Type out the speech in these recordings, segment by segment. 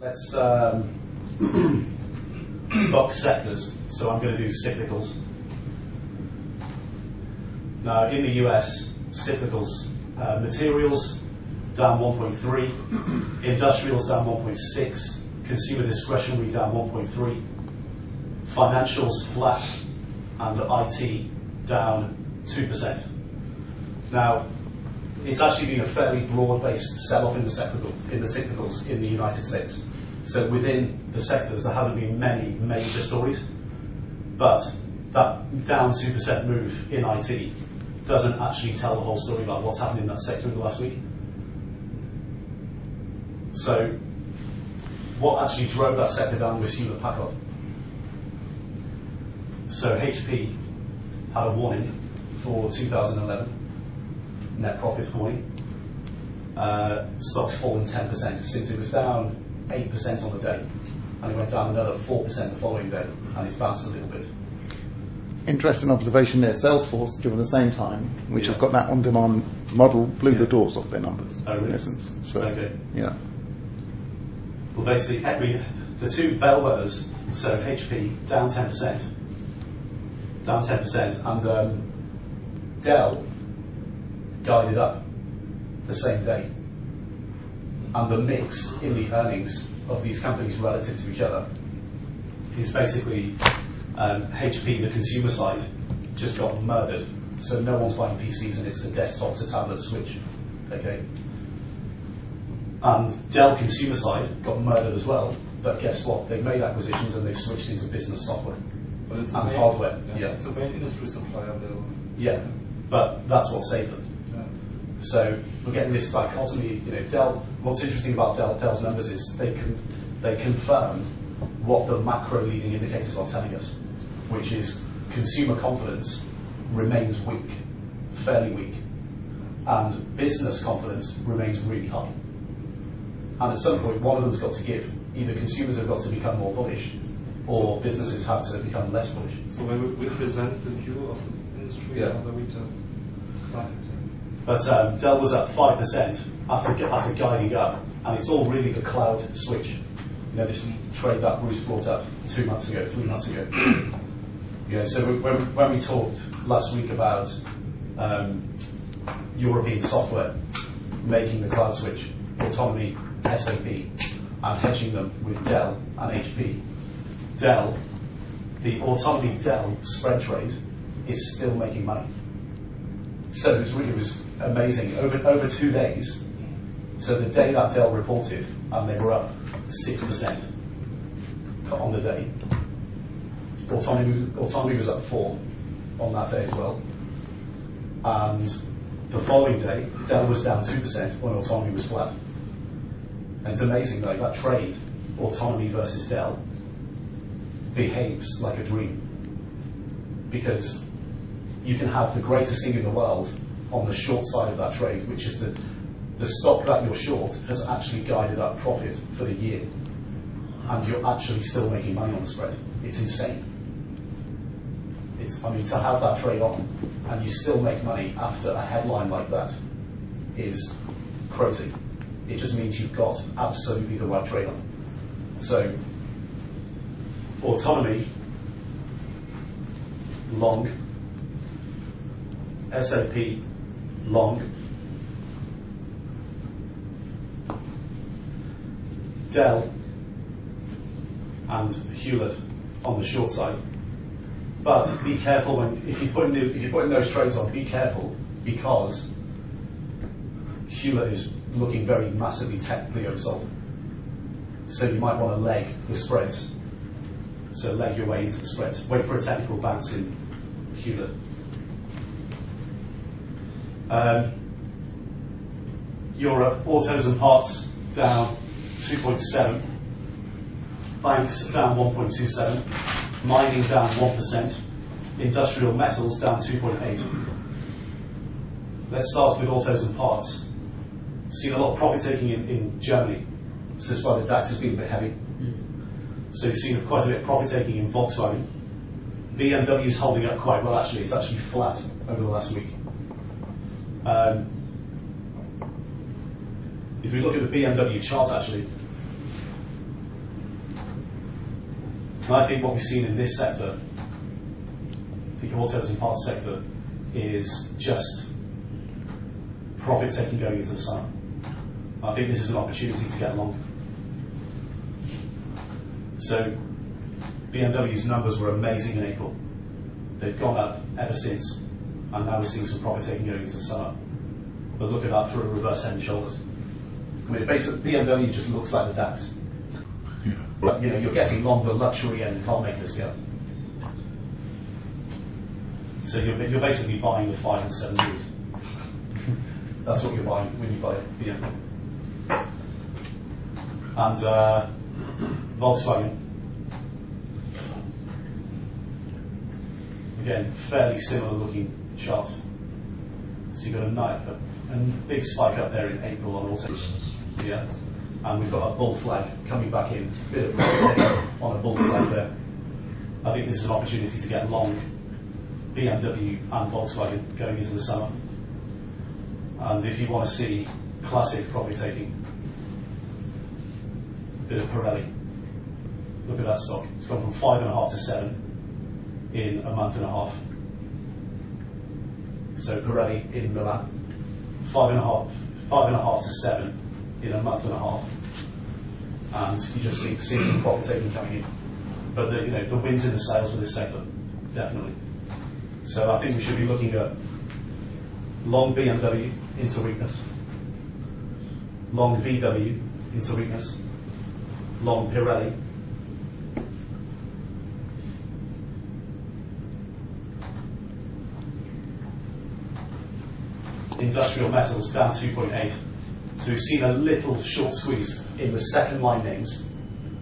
Let's stock sectors. So I'm going to do cyclicals. Now, in the US, cyclicals, materials down 1.3, industrials down 1.6, consumer discretionary down 1.3, financials flat, and IT down 2%. Now, it's actually been a fairly broad-based sell-off in the cyclicals in the United States. So within the sectors, there hasn't been many major stories, but that down 2% move in IT doesn't actually tell the whole story about what's happened in that sector in the last week. So what actually drove that sector down was Hewlett Packard. So HP had a warning for 2011, net profit warning. Stock's fallen 10% since it was down 8% on the day, and it went down another 4% the following day, and it's bounced a little bit. Interesting observation there. Salesforce, during the same time, which has got that on-demand model, blew the doors off their numbers, really? in essence. So, okay. Yeah. Well, basically, the two bellwethers, so HP down 10%, and Dell guided up the same day. And the mix in the earnings of these companies relative to each other is basically HP, the consumer side, just got murdered. So no one's buying PCs, and it's the desktop to tablet switch. Okay. And Dell consumer side got murdered as well. But guess what? They've made acquisitions and they've switched into business software and hardware. Yeah. It's a main industry supplier, Dell. Yeah, but that's what saved them. So we're getting this dichotomy. Dell. What's interesting about Dell's numbers is they confirm what the macro leading indicators are telling us, which is consumer confidence remains weak, fairly weak, and business confidence remains really high. And at some point, one of them's got to give. Either consumers have got to become more bullish, or businesses have to become less bullish. So we present the view of the industry and the retail market. But Dell was up 5% after guiding up, and it's all really the cloud switch. This trade that Bruce brought up 3 months ago. So when we talked last week about European software making the cloud switch, autonomy, SAP, and hedging them with Dell and HP, Dell, the autonomy Dell spread trade is still making money. So it was amazing. Over 2 days, so the day that Dell reported, and they were up 6% on the day. Autonomy was up 4% on that day as well. And the following day, Dell was down 2% when autonomy was flat. And it's amazing, like that trade, autonomy versus Dell, behaves like a dream. Because you can have the greatest thing in the world on the short side of that trade, which is the stock that you're short has actually guided up profit for the year, and you're actually still making money on the spread. It's insane. To have that trade on and you still make money after a headline like that is crazy. It just means you've got absolutely the right trade on. So, autonomy, long, SAP, long, Dell and Hewlett on the short side. But be careful if you're putting those trades on. Be careful, because Hewlett is looking very massively technically oversold. So you might want to leg the spreads. So leg your way into the spreads. Wait for a technical bounce in Hewlett. Europe, autos and parts down 2.7, banks down 1.27, mining down 1%, industrial metals down 2.8. Let's start with autos and parts. Seen a lot of profit taking in Germany, so that's why the DAX has been a bit heavy. So you've seen quite a bit of profit taking in Volkswagen. BMW is holding up quite well actually. It's actually flat over the last week. If we look at the BMW chart actually, And I think what we've seen in this sector, the autos and parts sector, is just profit taking going into the summer. I think this is an opportunity to get long. So BMW's numbers were amazing in April. They've gone up ever since, and now we're seeing some profit taking going into the summer. But look at that through a reverse head and shoulders. I mean, basically, BMW just looks like the DAX. Yeah. But you know, you're getting long the luxury end car makers go. So you're basically buying the 5 and 7 years. That's what you're buying when you buy BMW. And Volkswagen, again, fairly similar looking chart. So you've got a big spike up there in April on auto. Yeah. And we've got a bull flag coming back in, a bit of on a bull flag there. I think this is an opportunity to get long BMW and Volkswagen going into the summer. And if you want to see classic profit taking, a bit of Pirelli. Look at that stock. It's gone from 5.5 to 7 in a month and a half. So Pirelli in Milan, 5.5 to 7 in a month and a half, and you just see some profit taking coming in. But the wins in the sales for this sector, definitely. So I think we should be looking at long BMW into weakness, long VW into weakness, long Pirelli, industrial metals down 2.8. So we've seen a little short squeeze in the second line names.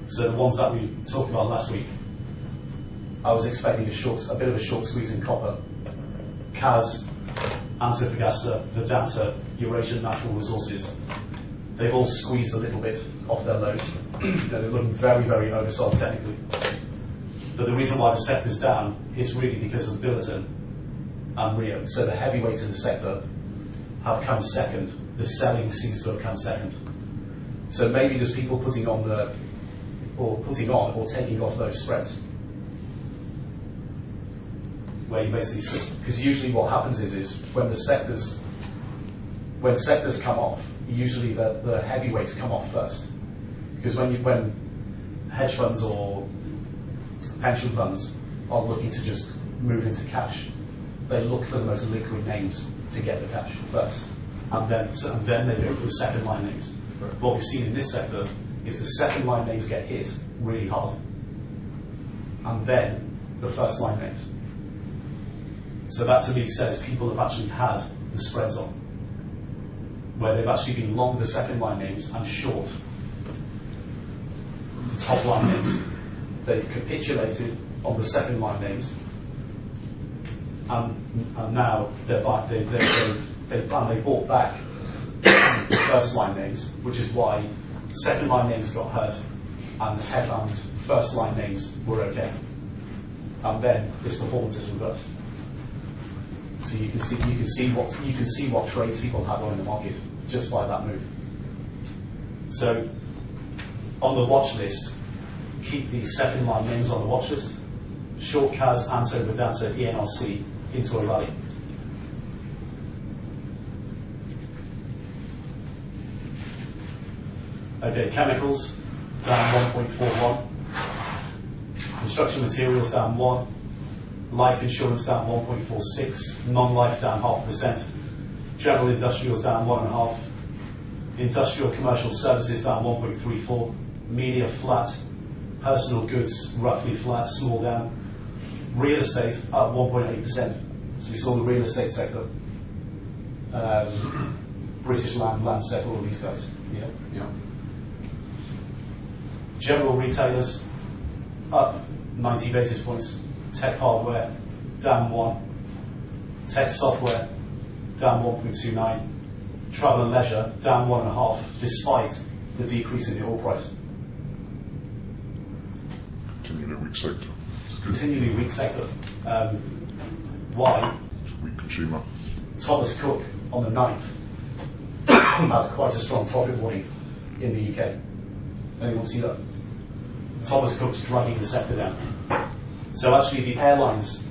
So the ones that we talked about last week. I was expecting a bit of a short squeeze in copper. CAS, Antofagasta, Vedanta, Eurasian Natural Resources. They've all squeezed a little bit off their lows. They're looking very, very oversold technically. But the reason why the sector's down is really because of Billiton and Rio. So the heavyweights in the sector have come second. The selling seems to have come second. So maybe there's people putting on or taking off those spreads. Where you basically see, because usually what happens is when sectors come off, usually the heavyweights come off first. Because when hedge funds or pension funds are looking to just move into cash, they look for the most liquid names to get the cash first, and then they go for the second line names. What we've seen in this sector is the second line names get hit really hard, and then the first line names. So that to me says people have actually had the spreads on, where they've actually been long the second line names and short the top line names. They've capitulated on the second line names, and now they bought back the first line names, which is why second line names got hurt and first line names were okay. And then this performance is reversed. So you can see what trades people have on in the market just by that move. So on the watch list, keep these second line names on the watch list. Short CAS, Anto, Vedanta, ENRC into a rally. Okay, chemicals down 1.41. Construction materials down 1. Life insurance down 1.46. Non-life down 0.5%. General industrials down 1.5%. Industrial commercial services down 1.34. Media flat. Personal goods roughly flat, small down. Real estate up 1.8%. So you saw the real estate sector. British Land, Landsec, all of these guys. Yeah. General retailers up 90 basis points. Tech hardware down 1. Tech software down 1.29. Travel and leisure down 1.5, despite the decrease in the oil price. Continually weak sector. Continually weak sector. Why? Weak consumer. Thomas Cook on the 9th has quite a strong profit warning in the UK. Anyone see that? Thomas Cook's dragging the sector down. So actually the airlines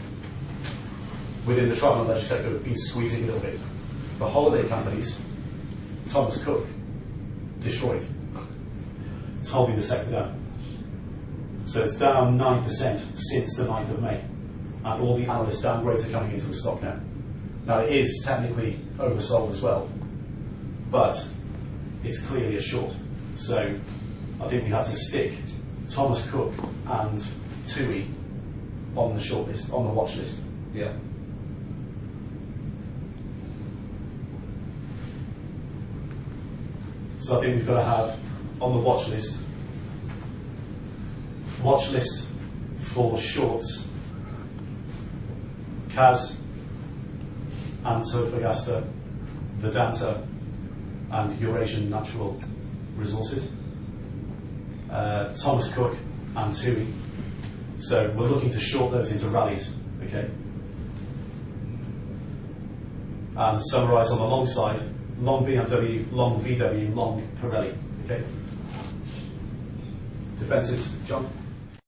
within the travel and leisure sector have been squeezing a little bit. The holiday companies, Thomas Cook, destroyed. It's holding the sector down. So it's down 9% since the 9th of May. And all the analyst downgrades are coming into the stock now. Now it is technically oversold as well, but it's clearly a short. So I think we had to stick Thomas Cook and TUI on the short list, on the watch list. Yeah. So I think we've got to have on the watch list for shorts, CAS, Antofagasta, Vedanta, and Eurasian Natural Resources, Thomas Cook and TUI. So we're looking to short those into rallies, okay? And summarise on the long side, long BMW, long VW, long Pirelli, okay? Defensives, John?